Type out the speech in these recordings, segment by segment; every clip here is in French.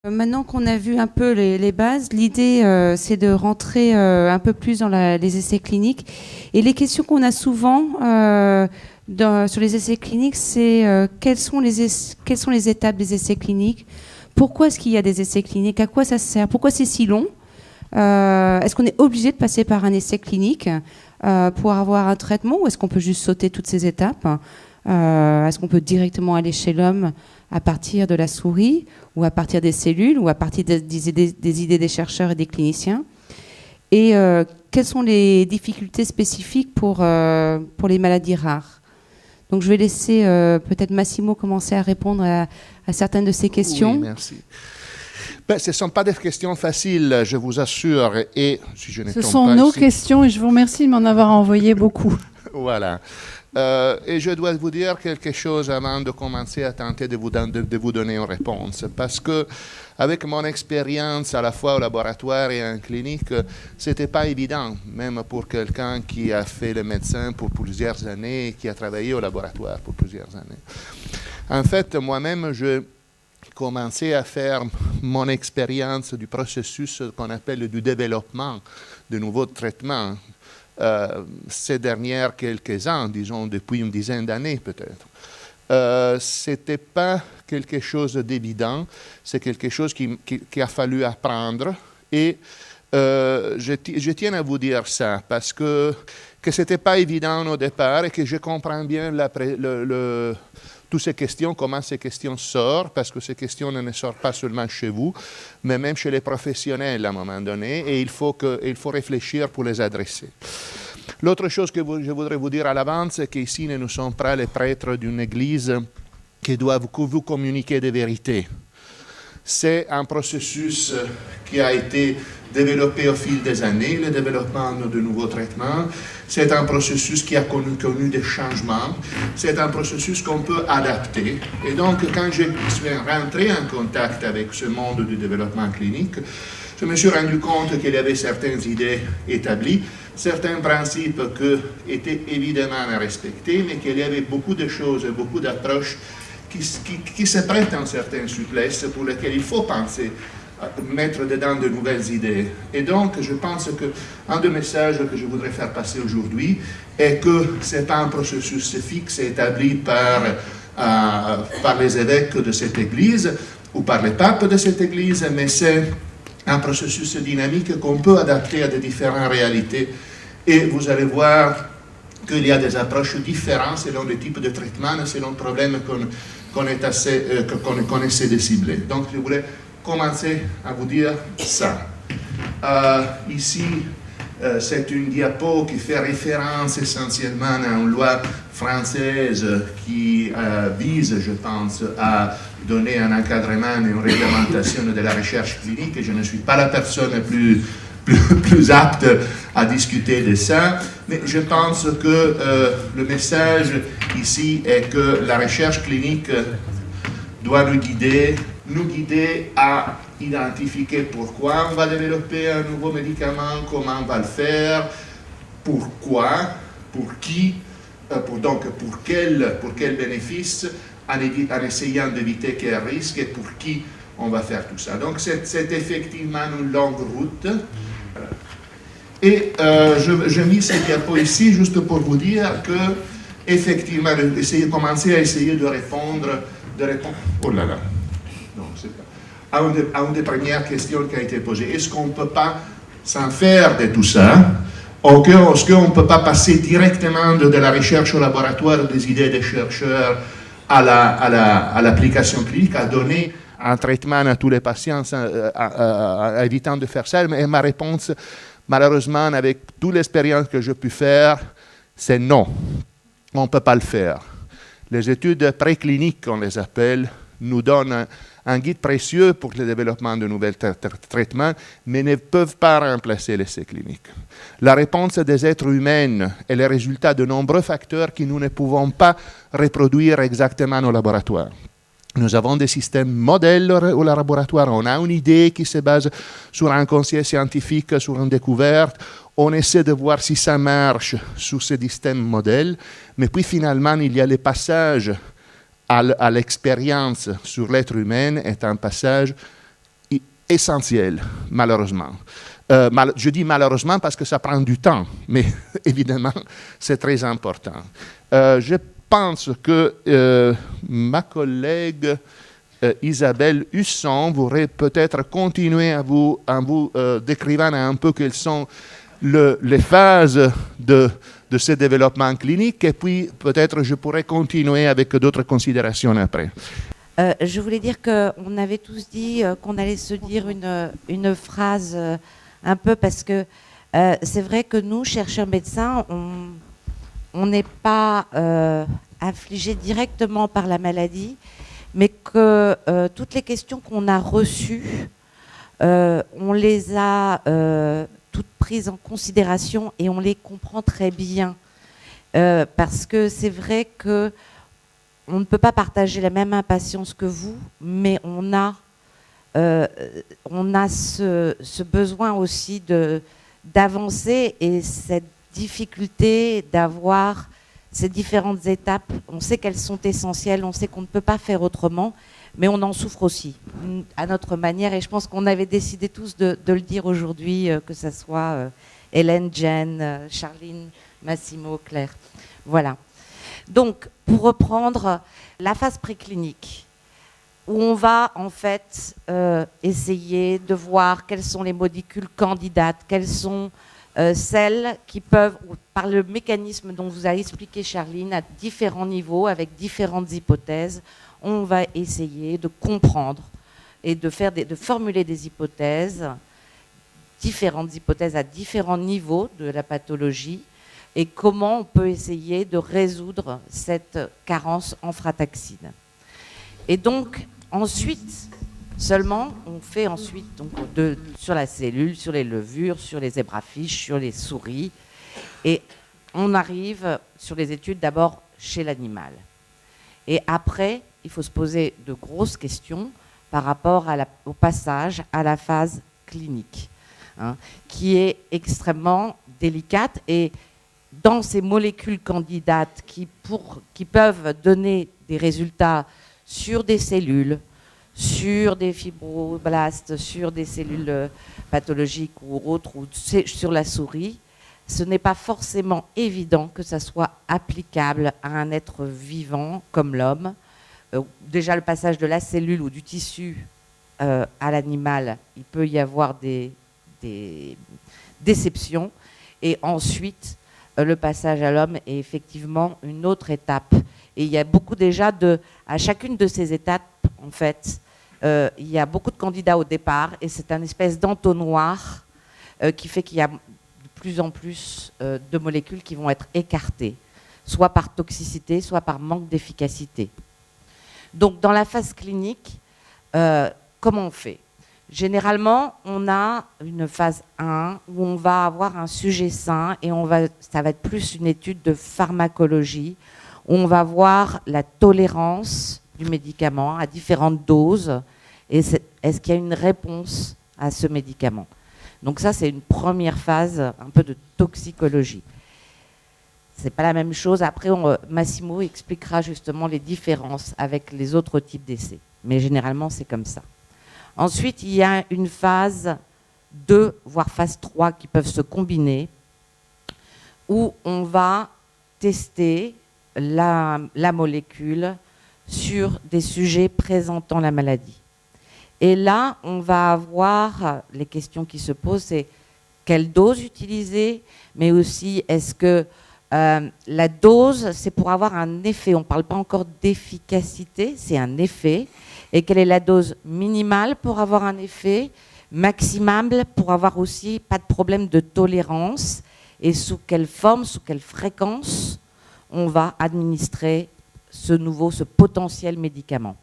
Maintenant qu'on a vu un peu les bases, l'idée c'est de rentrer un peu plus dans les essais cliniques. Et les questions qu'on a souvent sur les essais cliniques, c'est quelles sont les étapes des essais cliniques? Pourquoi est-ce qu'il y a des essais cliniques? À quoi ça sert? Pourquoi c'est si long? Est-ce qu'on est obligé de passer par un essai clinique pour avoir un traitement, ou est-ce qu'on peut juste sauter toutes ces étapes? Est-ce qu'on peut directement aller chez l'homme à partir de la souris, ou à partir des cellules, ou à partir des idées des chercheurs et des cliniciens? Et quelles sont les difficultés spécifiques pour les maladies rares? Donc je vais laisser peut-être Massimo commencer à répondre à certaines de ces questions. Oui, merci. Ben, ce ne sont pas des questions faciles, je vous assure. Et si je ne Ce tombe sont pas nos ici, questions et je vous remercie de m'en avoir envoyé beaucoup. Voilà. Et je dois vous dire quelque chose avant de commencer à tenter de vous donner une réponse. Parce que, avec mon expérience à la fois au laboratoire et en clinique, ce n'était pas évident, même pour quelqu'un qui a fait le médecin pour plusieurs années et qui a travaillé au laboratoire pour plusieurs années. En fait, moi-même, je commençais à faire mon expérience du processus qu'on appelle du développement de nouveaux traitements. Ces dernières quelques ans, disons depuis une dizaine d'années peut-être. Ce n'était pas quelque chose d'évident, c'est quelque chose qui a fallu apprendre. Et je tiens à vous dire ça, parce que ce n'était pas évident au départ et que je comprends bien toutes ces questions, comment ces questions sortent, parce que ces questions ne sortent pas seulement chez vous, mais même chez les professionnels à un moment donné, et il faut réfléchir pour les adresser. L'autre chose que je voudrais vous dire à l'avance, c'est qu'ici, nous ne sommes pas les prêtres d'une église qui doivent vous communiquer des vérités. C'est un processus qui a été développé au fil des années, le développement de nouveaux traitements. C'est un processus qui a connu des changements. C'est un processus qu'on peut adapter. Et donc, quand je suis rentré en contact avec ce monde du développement clinique, je me suis rendu compte qu'il y avait certaines idées établies, certains principes qui étaient évidemment à respecter, mais qu'il y avait beaucoup de choses, beaucoup d'approches qui se prêtent en certaines souplesses pour lesquelles il faut penser, mettre dedans de nouvelles idées. Et donc, je pense qu'un des messages que je voudrais faire passer aujourd'hui est que ce n'est pas un processus fixe établi par les évêques de cette Église ou par les papes de cette Église, mais c'est un processus dynamique qu'on peut adapter à des différentes réalités. Et vous allez voir qu'il y a des approches différentes selon le type de traitement, selon le problème qu'on essaie de cibler. Donc, je voulais commencer à vous dire ça. Ici, c'est une diapo qui fait référence essentiellement à une loi française qui vise, je pense, à donner un encadrement et une réglementation de la recherche clinique. Je ne suis pas la personne plus apte à discuter de ça, mais je pense que le message ici est que la recherche clinique doit nous guider à identifier pourquoi on va développer un nouveau médicament, comment on va le faire, pourquoi, pour qui, pour quel bénéfice, en essayant d'éviter quel risque et pour qui on va faire tout ça. Donc c'est effectivement une longue route. Et je mis cette diapo ici juste pour vous dire que, effectivement, commencer à essayer de répondre. Oh là là, non, c'est pas. À une des premières questions qui a été posée. Est-ce qu'on ne peut pas s'en faire de tout ça? Est-ce qu'on ne peut pas passer directement de la recherche au laboratoire des idées des chercheurs à l'application clinique, à donner un traitement à tous les patients, évitant de faire ça? Et ma réponse, malheureusement, avec toute l'expérience que j'ai pu faire, c'est non. On ne peut pas le faire. Les études précliniques, on les appelle, nous donnent un guide précieux pour le développement de nouveaux traitements, mais ne peuvent pas remplacer l'essai clinique. La réponse des êtres humains est le résultat de nombreux facteurs que nous ne pouvons pas reproduire exactement au laboratoire. Nous avons des systèmes modèles au laboratoire, on a une idée qui se base sur un conseil scientifique, sur une découverte, on essaie de voir si ça marche sur ces systèmes modèles, mais puis finalement il y a le passage à l'expérience sur l'être humain est un passage essentiel, malheureusement. Je dis malheureusement parce que ça prend du temps, mais évidemment, c'est très important. Je pense que ma collègue Isabelle Husson voudrait peut-être continuer à vous décrivant un peu quelles sont les phases de ce développement clinique, et puis peut-être je pourrais continuer avec d'autres considérations après. Je voulais dire qu'on avait tous dit qu'on allait se dire une phrase un peu, parce que c'est vrai que nous, chercheurs médecins, on n'est pas affligés directement par la maladie, mais que toutes les questions qu'on a reçues, on les a toutes prises en considération et on les comprend très bien. Parce que c'est vrai que on ne peut pas partager la même impatience que vous, mais on a ce besoin aussi d'avancer, et cette difficulté d'avoir ces différentes étapes. On sait qu'elles sont essentielles, on sait qu'on ne peut pas faire autrement, mais on en souffre aussi, à notre manière. Et je pense qu'on avait décidé tous de le dire aujourd'hui, que ce soit Hélène, Jen, Charline, Massimo, Claire. Voilà. Donc, pour reprendre la phase préclinique, où on va en fait essayer de voir quelles sont les molécules candidates, quelles sont celles qui peuvent, par le mécanisme dont vous a expliqué Charline, à différents niveaux, avec différentes hypothèses, on va essayer de comprendre et de formuler des hypothèses, différentes hypothèses à différents niveaux de la pathologie, et comment on peut essayer de résoudre cette carence en frataxine. Et donc, ensuite, seulement, on fait ensuite donc, sur la cellule, sur les levures, sur les zébrafiches, sur les souris, et on arrive sur les études d'abord chez l'animal. Et après, il faut se poser de grosses questions par rapport au passage à la phase clinique, hein, qui est extrêmement délicate. Et dans ces molécules candidates qui peuvent donner des résultats sur des cellules, sur des fibroblastes, sur des cellules pathologiques ou autres, ou sur la souris, ce n'est pas forcément évident que ça soit applicable à un être vivant comme l'homme. Déjà, le passage de la cellule ou du tissu à l'animal, il peut y avoir des déceptions. Et ensuite, le passage à l'homme est effectivement une autre étape. Et il y a beaucoup déjà à chacune de ces étapes, en fait, il y a beaucoup de candidats au départ, et c'est un espèce d'entonnoir qui fait qu'il y a de plus en plus de molécules qui vont être écartées, soit par toxicité, soit par manque d'efficacité. Donc, dans la phase clinique, comment on fait ? Généralement, on a une phase 1 où on va avoir un sujet sain, et ça va être plus une étude de pharmacologie, où on va voir la tolérance du médicament à différentes doses, et est-ce qu'il y a une réponse à ce médicament. Donc ça, c'est une première phase, un peu de toxicologie. C'est pas la même chose. Après, Massimo expliquera justement les différences avec les autres types d'essais. Mais généralement, c'est comme ça. Ensuite, il y a une phase 2, voire phase 3 qui peuvent se combiner, où on va tester la molécule sur des sujets présentant la maladie. Et là, on va avoir les questions qui se posent, c'est quelle dose utiliser, mais aussi est-ce que la dose, c'est pour avoir un effet. On ne parle pas encore d'efficacité, c'est un effet. Et quelle est la dose minimale pour avoir un effet, maximale pour avoir aussi pas de problème de tolérance, et sous quelle forme, sous quelle fréquence on va administrer ce potentiel médicament.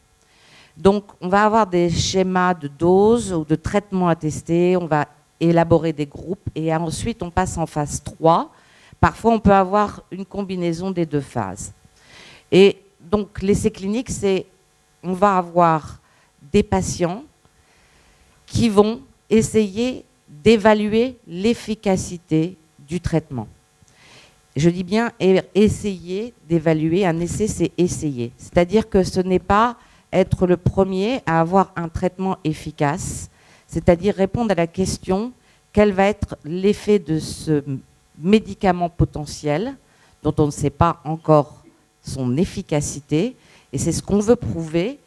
Donc, on va avoir des schémas de doses ou de traitements à tester, on va élaborer des groupes, et ensuite on passe en phase 3. Parfois, on peut avoir une combinaison des deux phases. Et donc, l'essai clinique, on va avoir des patients qui vont essayer d'évaluer l'efficacité du traitement. Je dis bien essayer d'évaluer. Un essai, c'est essayer. C'est-à-dire que ce n'est pas être le premier à avoir un traitement efficace, c'est-à-dire répondre à la question quel va être l'effet de ce médicament potentiel dont on ne sait pas encore son efficacité, et c'est ce qu'on veut prouver,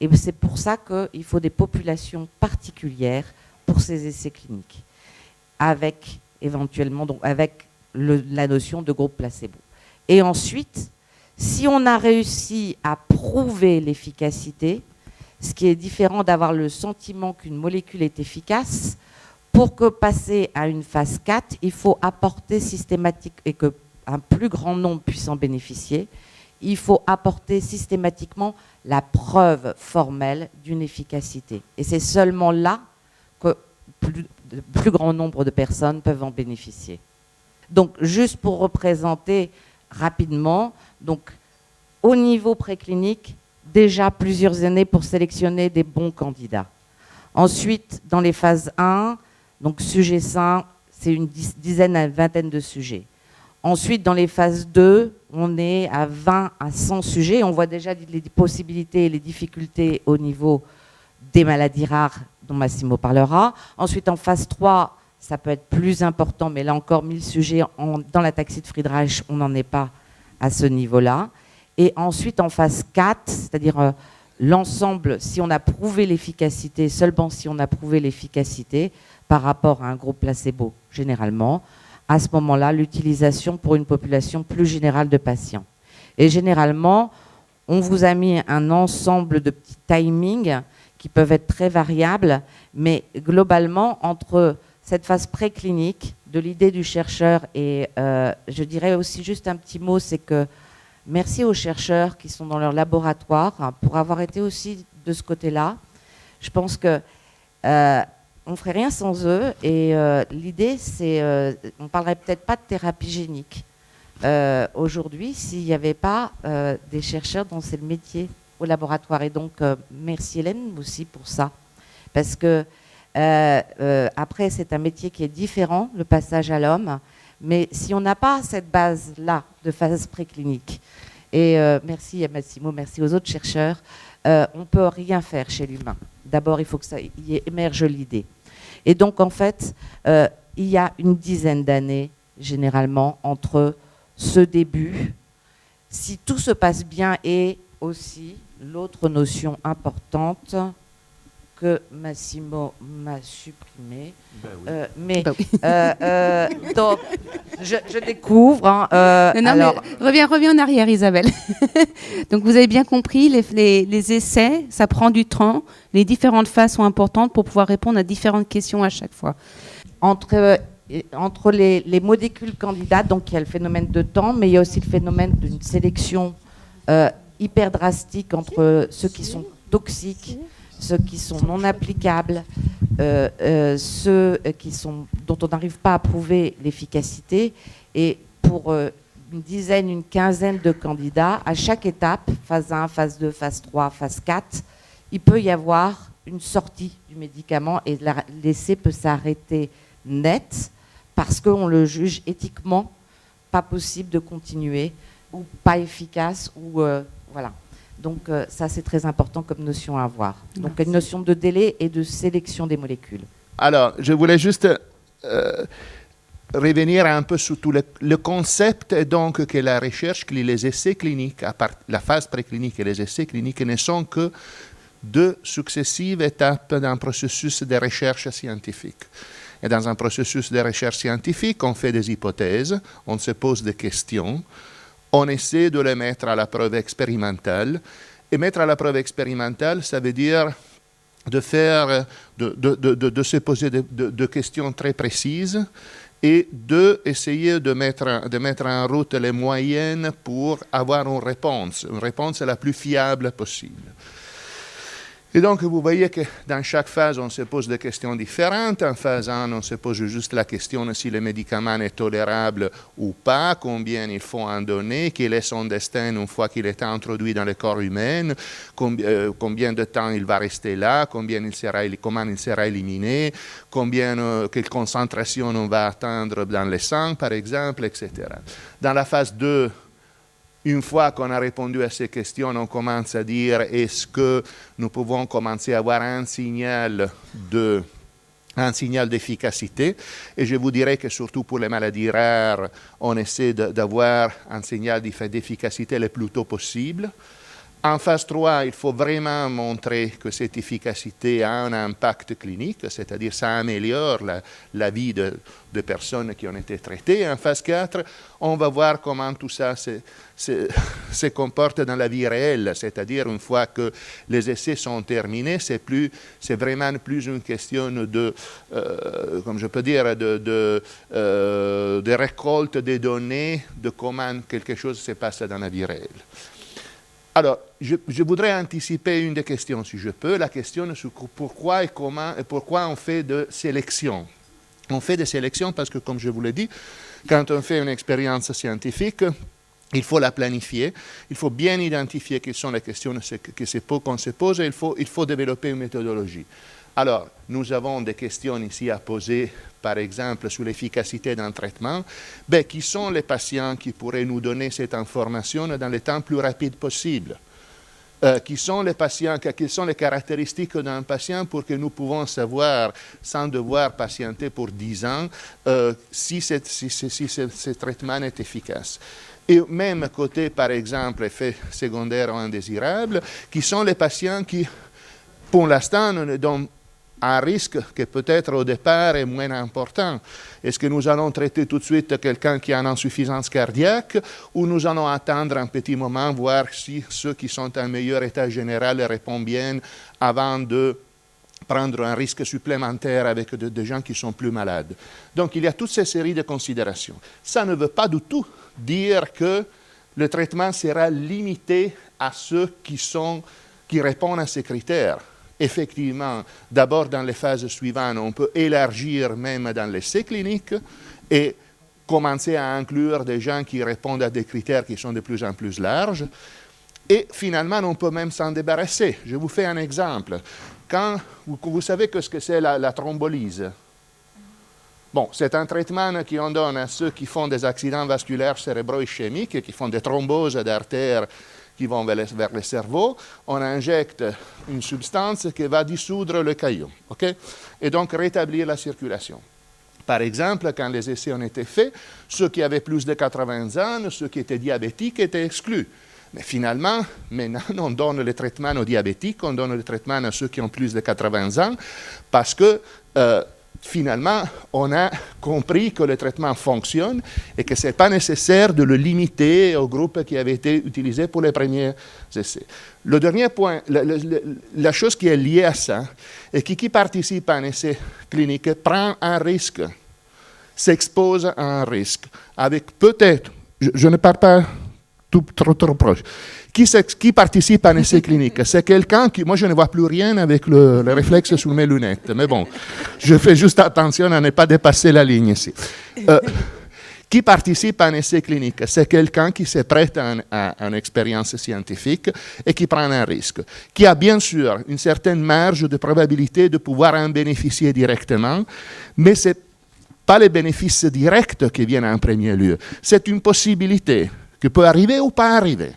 et c'est pour ça qu'il faut des populations particulières pour ces essais cliniques, avec éventuellement donc avec la notion de groupe placebo. Et ensuite, si on a réussi à prouver l'efficacité, ce qui est différent d'avoir le sentiment qu'une molécule est efficace, pour que passer à une phase 4, il faut apporter systématique et qu'un plus grand nombre puisse en bénéficier, il faut apporter systématiquement la preuve formelle d'une efficacité. Et c'est seulement là que le plus grand nombre de personnes peuvent en bénéficier. Donc, juste pour représenter rapidement, donc, au niveau préclinique, déjà plusieurs années pour sélectionner des bons candidats. Ensuite, dans les phases 1, donc sujet sain, c'est une dizaine à une vingtaine de sujets. Ensuite, dans les phases 2, on est à 20 à 100 sujets. On voit déjà les possibilités et les difficultés au niveau des maladies rares dont Massimo parlera. Ensuite, en phase 3, ça peut être plus important, mais là encore, 1000 sujets. Dans la taxie de Friedreich, on n'en est pas à ce niveau-là. Et ensuite, en phase 4, c'est-à-dire l'ensemble, si on a prouvé l'efficacité, seulement si on a prouvé l'efficacité par rapport à un groupe placebo, généralement, à ce moment-là, l'utilisation pour une population plus générale de patients. Et généralement, on vous a mis un ensemble de petits timings qui peuvent être très variables, mais globalement, entre cette phase préclinique, de l'idée du chercheur, et je dirais aussi juste un petit mot, c'est que merci aux chercheurs qui sont dans leur laboratoire pour avoir été aussi de ce côté-là. Je pense que on ne ferait rien sans eux, et l'idée, c'est, on ne parlerait peut-être pas de thérapie génique aujourd'hui s'il n'y avait pas des chercheurs dont c'est le métier au laboratoire. Et donc, merci Hélène aussi pour ça, parce que après, c'est un métier qui est différent, le passage à l'homme, mais si on n'a pas cette base-là de phase préclinique, et merci à Massimo, merci aux autres chercheurs, on ne peut rien faire chez l'humain. D'abord, il faut que ça y émerge l'idée. Et donc, en fait, il y a une dizaine d'années, généralement, entre ce début, si tout se passe bien, et aussi l'autre notion importante que Massimo m'a supprimée. Ben oui. Donc, je découvre. Hein, non, alors... mais reviens en arrière, Isabelle. Donc, vous avez bien compris, les essais, ça prend du temps. Les différentes phases sont importantes pour pouvoir répondre à différentes questions à chaque fois. Entre les molécules candidates, donc il y a le phénomène de temps, mais il y a aussi le phénomène d'une sélection hyper drastique entre ceux qui sont toxiques, ceux qui sont non applicables, ceux dont on n'arrive pas à prouver l'efficacité. Et pour une dizaine, une quinzaine de candidats, à chaque étape, phase 1, phase 2, phase 3, phase 4, il peut y avoir une sortie du médicament et l'essai peut s'arrêter net parce qu'on le juge éthiquement pas possible de continuer ou pas efficace ou voilà. Donc ça, c'est très important comme notion à avoir. Donc une notion de délai et de sélection des molécules. Alors, je voulais juste revenir un peu sur tout le concept, donc que la recherche, que les essais cliniques, la phase préclinique et les essais cliniques ne sont que deux successives étapes d'un processus de recherche scientifique. Et dans un processus de recherche scientifique, on fait des hypothèses, on se pose des questions, on essaie de les mettre à la preuve expérimentale. Et mettre à la preuve expérimentale, ça veut dire de se poser de questions très précises et d'essayer de mettre en route les moyens pour avoir une réponse la plus fiable possible. Et donc, vous voyez que dans chaque phase, on se pose des questions différentes. En phase 1, on se pose juste la question si le médicament est tolérable ou pas, combien il faut en donner, quel est son destin une fois qu'il est introduit dans le corps humain, combien de temps il va rester là, comment il sera éliminé, quelle concentration on va atteindre dans le sang, par exemple, etc. Dans la phase 2, une fois qu'on a répondu à ces questions, on commence à dire est-ce que nous pouvons commencer à avoir un signal de un signal d'efficacité. Et je vous dirais que surtout pour les maladies rares, on essaie d'avoir un signal d'efficacité le plus tôt possible. En phase 3, il faut vraiment montrer que cette efficacité a un impact clinique, c'est-à-dire ça améliore la vie de personnes qui ont été traitées. En phase 4, on va voir comment tout ça se comporte dans la vie réelle, c'est-à-dire une fois que les essais sont terminés, c'est vraiment plus une question de, comme je peux dire, de récolte des données de comment quelque chose se passe dans la vie réelle. Alors, je voudrais anticiper une des questions, si je peux, la question sur pourquoi et comment et pourquoi on fait de sélection. On fait des sélections parce que, comme je vous l'ai dit, quand on fait une expérience scientifique, il faut la planifier, il faut bien identifier quelles sont les questions qu'on se pose et il faut développer une méthodologie. Alors, nous avons des questions ici à poser, par exemple, sur l'efficacité d'un traitement. Qui sont les patients qui pourraient nous donner cette information dans le temps plus rapide possible? Qui sont les patients, quelles sont les caractéristiques d'un patient pour que nous pouvons savoir, sans devoir patienter pour 10 ans, si ce traitement est efficace. Et même côté, par exemple, effets secondaires ou indésirables, qui sont les patients qui, pour l'instant, nous donnent un risque qui peut-être au départ est moins important. Est-ce que nous allons traiter tout de suite quelqu'un qui a une insuffisance cardiaque ou nous allons attendre un petit moment, voir si ceux qui sont en meilleur état général répondent bien avant de prendre un risque supplémentaire avec des gens qui sont plus malades. Donc il y a toute cette série de considérations. Ça ne veut pas du tout dire que le traitement sera limité à ceux qui répondent à ces critères. Effectivement, d'abord dans les phases suivantes, on peut élargir même dans l'essai clinique et commencer à inclure des gens qui répondent à des critères qui sont de plus en plus larges. Et finalement, on peut même s'en débarrasser. Je vous fais un exemple. Quand vous savez ce que c'est la thrombolyse. Bon, c'est un traitement qu'on donne à ceux qui font des accidents vasculaires cérébro-ischémiques, qui font des thromboses d'artères qui vont vers le cerveau, on injecte une substance qui va dissoudre le caillou, okay? Et donc rétablir la circulation. Par exemple, quand les essais ont été faits, ceux qui avaient plus de 80 ans, ceux qui étaient diabétiques étaient exclus. Mais finalement, maintenant, on donne le traitement aux diabétiques, on donne le traitement à ceux qui ont plus de 80 ans, parce que finalement, on a compris que le traitement fonctionne et que ce n'est pas nécessaire de le limiter au groupe qui avait été utilisé pour les premiers essais. Le dernier point, la chose qui est liée à ça, est que qui participe à un essai clinique prend un risque, s'expose à un risque, avec peut-être, je ne parle pas trop proche. Qui participe à un essai clinique? C'est quelqu'un qui... Moi, je ne vois plus rien avec le réflexe sur mes lunettes. Mais bon, je fais juste attention à ne pas dépasser la ligne ici. Qui participe à un essai clinique? C'est quelqu'un qui se prête à une expérience scientifique et qui prend un risque. Qui a bien sûr une certaine marge de probabilité de pouvoir en bénéficier directement, mais ce n'est pas les bénéfices directs qui viennent en premier lieu. C'est une possibilité qui peut arriver ou pas arriver.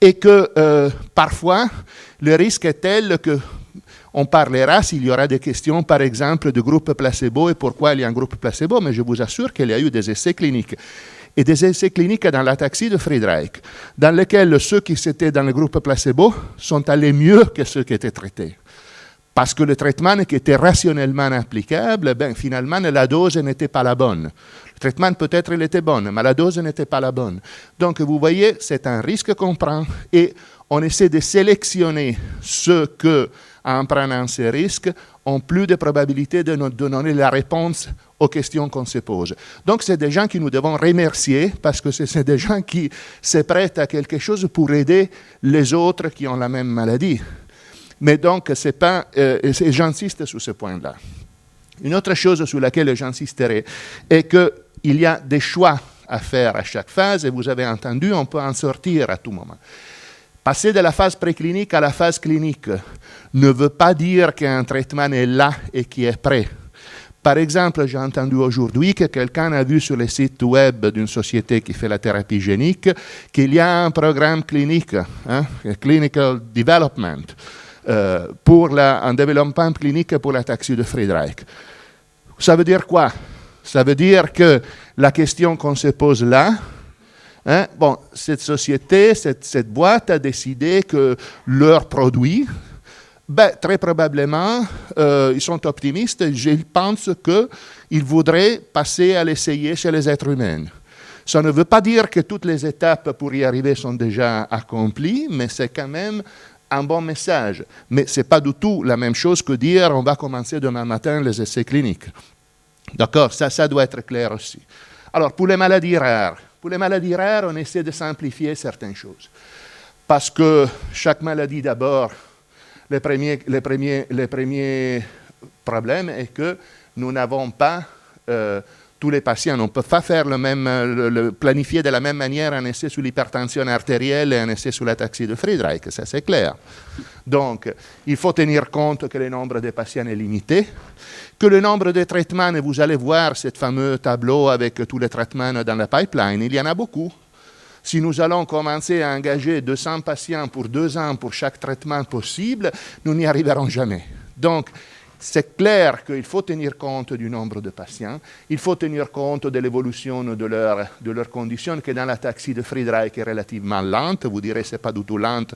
Et que parfois, le risque est tel qu'on parlera, s'il y aura des questions, par exemple, de groupe placebo et pourquoi il y a un groupe placebo, mais je vous assure qu'il y a eu des essais cliniques. Et des essais cliniques dans l'ataxie de Friedreich, dans lesquels ceux qui étaient dans le groupe placebo sont allés mieux que ceux qui étaient traités. Parce que le traitement qui était rationnellement applicable, finalement, la dose n'était pas la bonne. Le traitement, peut-être, il était bon, mais la dose n'était pas la bonne. Donc, vous voyez, c'est un risque qu'on prend et on essaie de sélectionner ceux qui, en prenant ces risques, ont plus de probabilité de donner la réponse aux questions qu'on se pose. Donc, c'est des gens que nous devons remercier parce que c'est des gens qui se prêtent à quelque chose pour aider les autres qui ont la même maladie. Mais donc, c'est pas, j'insiste sur ce point-là. Une autre chose sur laquelle j'insisterai est qu'il y a des choix à faire à chaque phase, et vous avez entendu, on peut en sortir à tout moment. Passer de la phase préclinique à la phase clinique ne veut pas dire qu'un traitement est là et qui est prêt. Par exemple, j'ai entendu aujourd'hui que quelqu'un a vu sur le site web d'une société qui fait la thérapie génique qu'il y a un programme clinique, clinical development, pour un développement clinique pour l'ataxie de Friedreich. Ça veut dire quoi? Ça veut dire que la question qu'on se pose là, hein, bon, cette société, cette boîte a décidé que leurs produits, ben, très probablement, ils sont optimistes. Je pense qu'ils voudraient passer à l'essayer chez les êtres humains. Ça ne veut pas dire que toutes les étapes pour y arriver sont déjà accomplies, mais c'est quand même un bon message. Mais ce n'est pas du tout la même chose que dire on va commencer demain matin les essais cliniques. D'accord? Ça doit être clair aussi. Alors, pour les maladies rares, on essaie de simplifier certaines choses. Parce que chaque maladie, d'abord, le premier problème est que nous n'avons pas tous les patients. On ne peut pas faire planifier de la même manière un essai sur l'hypertension artérielle et un essai sur l'ataxie de Friedreich, ça c'est clair. Donc, il faut tenir compte que le nombre de patients est limité, que le nombre de traitements, et vous allez voir ce fameux tableau avec tous les traitements dans la pipeline, il y en a beaucoup. Si nous allons commencer à engager 200 patients pour 2 ans pour chaque traitement possible, nous n'y arriverons jamais. Donc, c'est clair qu'il faut tenir compte du nombre de patients, il faut tenir compte de l'évolution de leurs conditions, qui dans l'ataxie de Friedreich est relativement lente. Vous direz, ce n'est pas du tout lente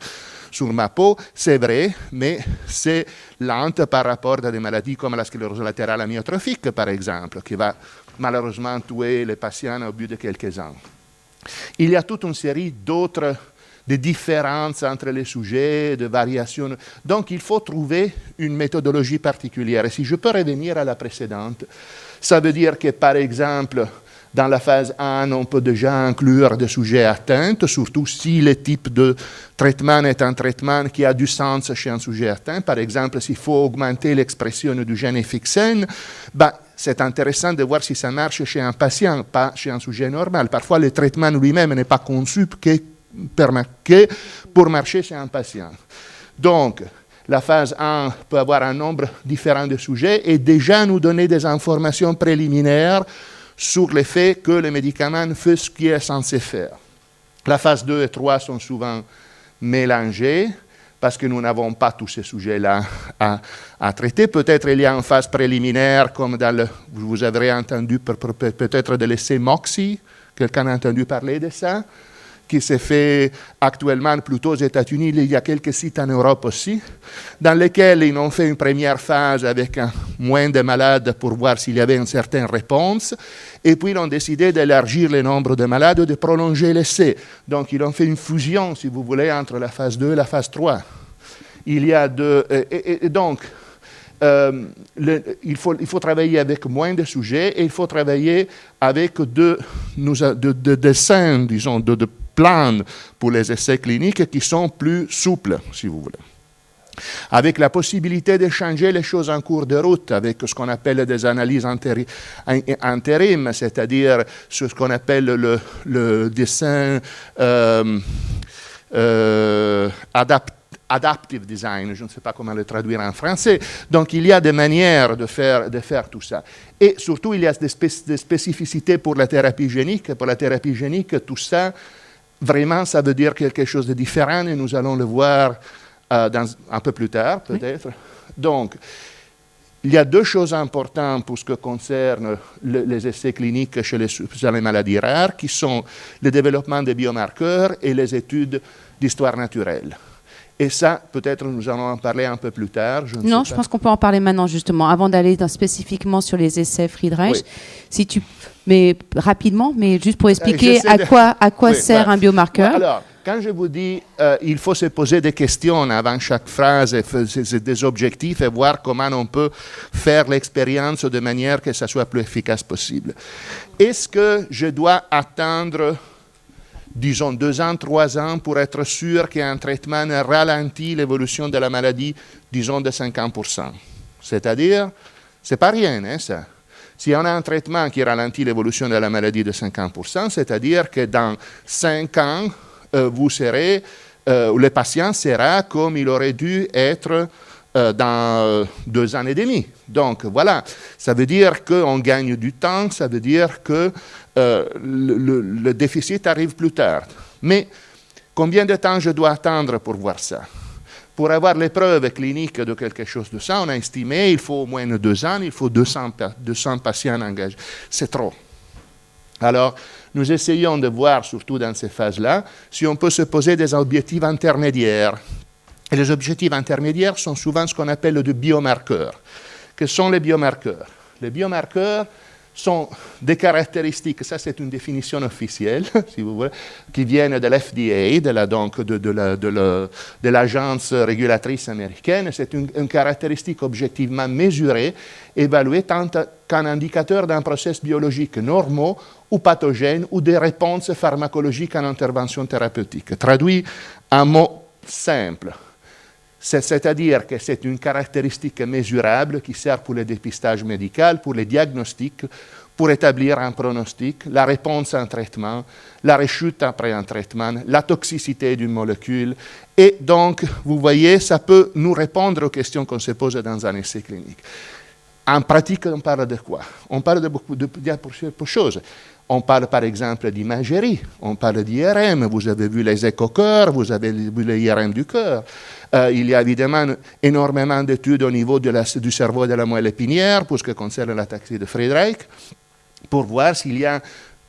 sur ma peau, c'est vrai, mais c'est lente par rapport à des maladies comme la sclérose latérale amyotrophique, par exemple, qui va malheureusement tuer les patients au bout de quelques ans. Il y a toute une série d'autres de différences entre les sujets, de variations. Donc, il faut trouver une méthodologie particulière. Et si je peux revenir à la précédente, ça veut dire que, par exemple, dans la phase 1, on peut déjà inclure des sujets atteints, surtout si le type de traitement est un traitement qui a du sens chez un sujet atteint. Par exemple, s'il faut augmenter l'expression du gène FXN, ben, c'est intéressant de voir si ça marche chez un patient, pas chez un sujet normal. Parfois, le traitement lui-même n'est pas conçu que pour marcher chez un patient. Donc, la phase 1 peut avoir un nombre différent de sujets et déjà nous donner des informations préliminaires sur le fait que le médicament fait ce qu'il est censé faire. La phase 2 et 3 sont souvent mélangées parce que nous n'avons pas tous ces sujets-là à traiter. Peut-être il y a une phase préliminaire comme vous avez entendu peut-être de l'essai MOXIE, quelqu'un a entendu parler de ça, qui se fait actuellement plutôt aux États-Unis, il y a quelques sites en Europe aussi, dans lesquels ils ont fait une première phase avec moins de malades pour voir s'il y avait une certaine réponse, et puis ils ont décidé d'élargir le nombre de malades et de prolonger l'essai. Donc ils ont fait une fusion, si vous voulez, entre la phase 2 et la phase 3. Il y a donc, il faut travailler avec moins de sujets et il faut travailler avec de dessins, disons, de plans pour les essais cliniques qui sont plus souples, si vous voulez. Avec la possibilité de changer les choses en cours de route, avec ce qu'on appelle des analyses intérim, c'est-à-dire ce qu'on appelle le dessin adaptive design, je ne sais pas comment le traduire en français. Donc, il y a des manières de faire tout ça. Et surtout, il y a des spécificités pour la thérapie génique. Pour la thérapie génique, tout ça, vraiment, ça veut dire quelque chose de différent et nous allons le voir un peu plus tard, peut-être. Oui. Donc, il y a 2 choses importantes pour ce qui concerne les essais cliniques chez les maladies rares, qui sont le développement des biomarqueurs et les études d'histoire naturelle. Et ça, peut-être nous allons en parler un peu plus tard. Je pense qu'on peut en parler maintenant, justement, avant d'aller spécifiquement sur les essais Friedreich. Oui. Si tu, mais rapidement, mais juste pour expliquer à quoi sert un biomarqueur. Alors, quand je vous dis il faut se poser des questions avant chaque phrase, des objectifs et voir comment on peut faire l'expérience de manière que ça soit plus efficace possible. Est-ce que je dois attendre, disons, 2 ans, 3 ans pour être sûr qu'un traitement ralentit l'évolution de la maladie, disons, de 50%. C'est-à-dire, c'est pas rien, hein, ça. Si on a un traitement qui ralentit l'évolution de la maladie de 50%, c'est-à-dire que dans 5 ans, le patient sera comme il aurait dû être dans 2 ans et demi. Donc, voilà, ça veut dire qu'on gagne du temps, ça veut dire que le déficit arrive plus tard. Mais combien de temps je dois attendre pour voir ça? Pour avoir les preuves cliniques de quelque chose de ça, on a estimé qu'il faut au moins 2 ans, il faut 200 patients engagés. C'est trop. Alors, nous essayons de voir, surtout dans ces phases-là, si on peut se poser des objectifs intermédiaires. Et les objectifs intermédiaires sont souvent ce qu'on appelle des biomarqueurs. Que sont les biomarqueurs? Les biomarqueurs sont des caractéristiques, ça c'est une définition officielle, si vous voulez, qui viennent de l'FDA, de l'agence régulatrice américaine. C'est une caractéristique objectivement mesurée, évaluée tant qu'un indicateur d'un processus biologique normaux ou pathogène ou des réponses pharmacologiques en intervention thérapeutique. Traduit en mots simples. C'est-à-dire que c'est une caractéristique mesurable qui sert pour le dépistage médical, pour les diagnostics, pour établir un pronostic, la réponse à un traitement, la rechute après un traitement, la toxicité d'une molécule. Et donc, vous voyez, ça peut nous répondre aux questions qu'on se pose dans un essai clinique. En pratique, on parle de quoi? On parle de beaucoup de choses. On parle par exemple d'imagerie, on parle d'IRM, vous avez vu les échocœurs, vous avez vu les IRM du cœur. Il y a évidemment énormément d'études au niveau du cerveau de la moelle épinière pour ce qui concerne l'ataxie de Friedreich, pour voir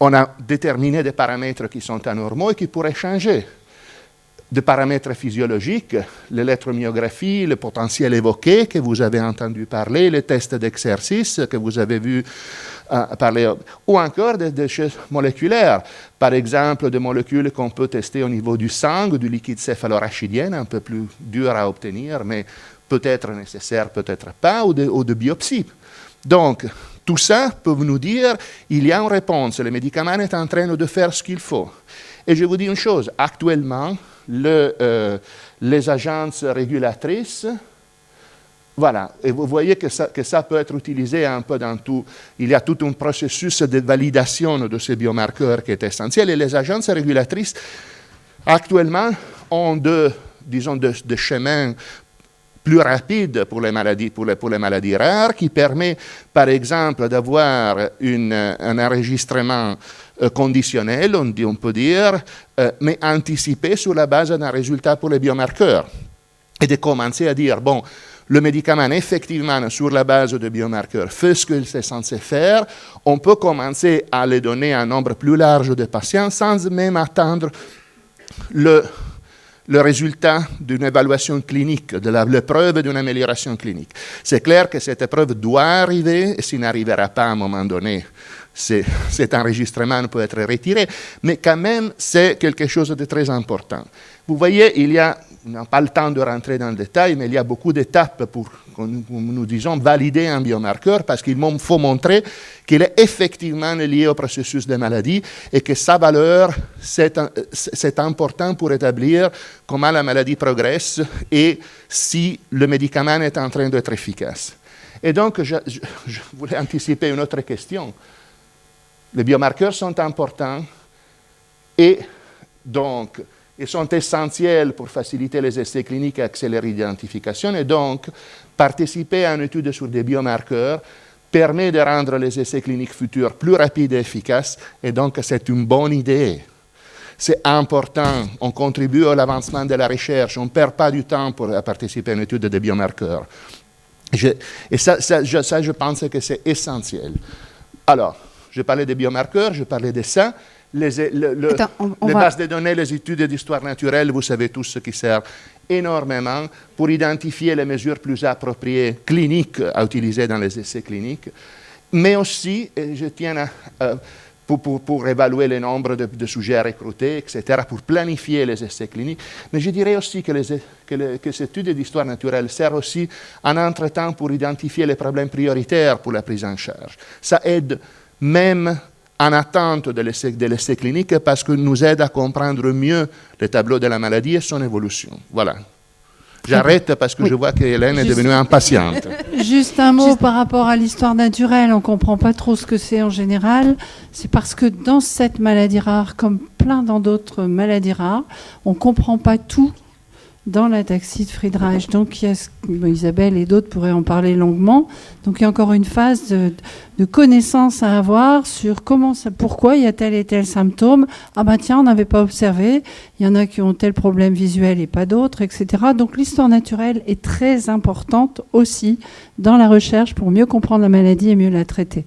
on a déterminé des paramètres qui sont anormaux et qui pourraient changer. Des paramètres physiologiques, l'électromyographie, le potentiel évoqué que vous avez entendu parler, les tests d'exercice que vous avez vu parler, ou encore des choses moléculaires. Par exemple, des molécules qu'on peut tester au niveau du sang, du liquide céphalorachidien, un peu plus dur à obtenir, mais peut-être nécessaire, peut-être pas, ou de biopsie. Donc, tout ça peut nous dire qu'il y a une réponse, le médicament est en train de faire ce qu'il faut. Et je vous dis une chose, actuellement, les agences régulatrices, voilà, et vous voyez que ça peut être utilisé un peu dans tout. Il y a tout un processus de validation de ces biomarqueurs qui est essentiel. Et les agences régulatrices, actuellement, ont des chemins plus rapides pour les maladies rares, qui permet, par exemple, d'avoir un enregistrement conditionnel, on peut dire, mais anticipé sur la base d'un résultat pour les biomarqueurs. Et de commencer à dire, bon, le médicament, effectivement, sur la base de biomarqueurs, fait ce qu'il est censé faire. On peut commencer à les donner à un nombre plus large de patients sans même attendre le résultat d'une évaluation clinique, de l'épreuve d'une amélioration clinique. C'est clair que cette épreuve doit arriver, et s'il n'arrivera pas à un moment donné, cet enregistrement peut être retiré, mais quand même, c'est quelque chose de très important. Vous voyez, on n'a pas le temps de rentrer dans le détail, mais il y a beaucoup d'étapes pour, nous disons, valider un biomarqueur, parce qu'il faut montrer qu'il est effectivement lié au processus de maladie et que sa valeur, c'est important pour établir comment la maladie progresse et si le médicament est en train d'être efficace. Et donc, je voulais anticiper une autre question. Les biomarqueurs sont importants et donc ils sont essentiels pour faciliter les essais cliniques et accélérer l'identification. Et donc, participer à une étude sur des biomarqueurs permet de rendre les essais cliniques futurs plus rapides et efficaces. Et donc, c'est une bonne idée. C'est important. On contribue à l'avancement de la recherche. On ne perd pas du temps pour participer à une étude des biomarqueurs. Et ça, je pense que c'est essentiel. Alors, je parlais des biomarqueurs, je parlais de ça. Les bases de données, les études d'histoire naturelle, vous savez tous ce qui sert énormément pour identifier les mesures plus appropriées cliniques à utiliser dans les essais cliniques, mais aussi, et je tiens pour évaluer le nombre de sujets recrutés, etc., pour planifier les essais cliniques. Mais je dirais aussi que les études d'histoire naturelle servent aussi en entre-temps pour identifier les problèmes prioritaires pour la prise en charge. Ça aide même en attente de l'essai clinique parce que nous aide à comprendre mieux le tableau de la maladie et son évolution. Voilà. J'arrête parce que je vois qu'Hélène est devenue impatiente. Juste un mot par rapport à l'histoire naturelle. On ne comprend pas trop ce que c'est en général. C'est parce que dans cette maladie rare, comme plein dans d'autres maladies rares, on ne comprend pas tout dans l'ataxie de Friedreich. Donc, Isabelle et d'autres pourraient en parler longuement. Donc, il y a encore une phase de connaissance à avoir sur pourquoi il y a tel et tel symptôme. Ah ben tiens, on n'avait pas observé. Il y en a qui ont tel problème visuel et pas d'autres, etc. Donc, l'histoire naturelle est très importante aussi dans la recherche pour mieux comprendre la maladie et mieux la traiter.